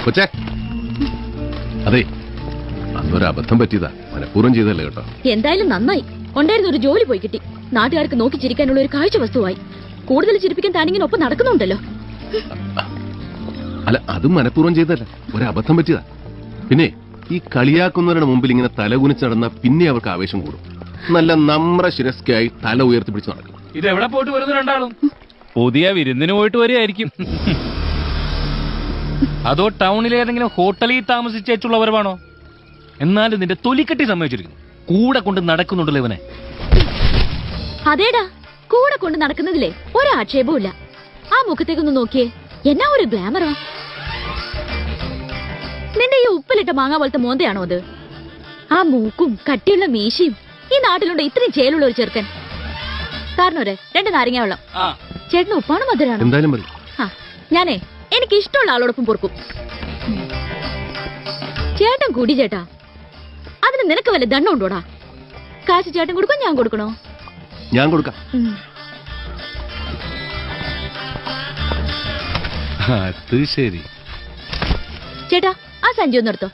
കൊച്ചേ, അതെ അന്നൊരു അബദ്ധം പറ്റിയതാ, മനഃപൂർവ്വം ചെയ്തല്ലേ കേട്ടോ. എന്തായാലും നന്നായി. ഉണ്ടായിരുന്ന ഒരു ജോലി പോയി കിട്ടി. നാട്ടുകാർക്ക് നോക്കി ചിരിക്കാനുള്ള ഒരു കാഴ്ച വസ്തുവായി. കൂടുതൽ ചിരിപ്പിക്കാൻ താനിങ്ങനെ ഒപ്പം നടക്കുന്നുണ്ടല്ലോ. അല്ല, അതും മനഃപൂർവ്വം ചെയ്തല്ല, ഒരു അബദ്ധം പറ്റിയതാ. പിന്നെ ഈ കളിയാക്കുന്നവരുടെ മുമ്പിൽ ഇങ്ങനെ തലകുനിച്ച് നടന്ന പിന്നെ അവർക്ക് ആവേശം കൂടും. നല്ല നമ്ര ശിരസ്കായി തല ഉയർത്തിപ്പിടിച്ച് നടക്കും. ഇത് എവിടെ പോയിട്ട് വരുന്നു രണ്ടാളും? പുതിയ വിരുന്നിന് പോയിട്ട് വരികയായിരിക്കും. അതോ ടൗണിലെ ഏതെങ്കിലും ഹോട്ടലിൽ താമസിച്ചുള്ളവരാണോ? എന്നാലും നിന്റെ തൊലിക്കെട്ടി സമ്മതിച്ചിരിക്കുന്നു. കൂടെ കൊണ്ട് നടക്കുന്നുണ്ടല്ലോ ഇവനെ. അതേടാ, കൂടെ കൊണ്ട് നടക്കുന്നതിലേ ഒരാക്ഷേപവും ഇല്ല. ആ മുഖത്തേക്കൊന്ന് നോക്കിയേ, എന്നാ ഒരു ഗ്ലാമറാ. നിന്റെ ഈ ഉപ്പിലിട്ട മാങ്ങ പോലത്തെ മോന്തയാണോ അത്? ആ മൂക്കും കട്ടിയുള്ള മീശയും. ഈ നാട്ടിലുണ്ട് ഇത്രയും ചേലുള്ള ഒരു ചെറുക്കൻ. കാരണം ഒരു 2 നാരങ്ങ വെള്ളം. ചേട്ടന് ഉപ്പാണ് മധുരാണോ? എന്തായാലും മതി. ഞാനേ എനിക്ക് ഇഷ്ടമുള്ള ആളോടൊപ്പം പൊറുക്കും. ചേട്ടൻ കൂടി ചേട്ടാ, അതിന് നിനക്ക് വല്ല ദണ്ണം ഉണ്ടോടാ? കാശ് ചേട്ടൻ കൊടുക്കോ ഞാൻ കൊടുക്കണോ? ഞാൻ കൊടുക്കാം. അത് ശരി. ചേട്ടാ, ആ സഞ്ചി ഒന്ന് എടുത്തോ.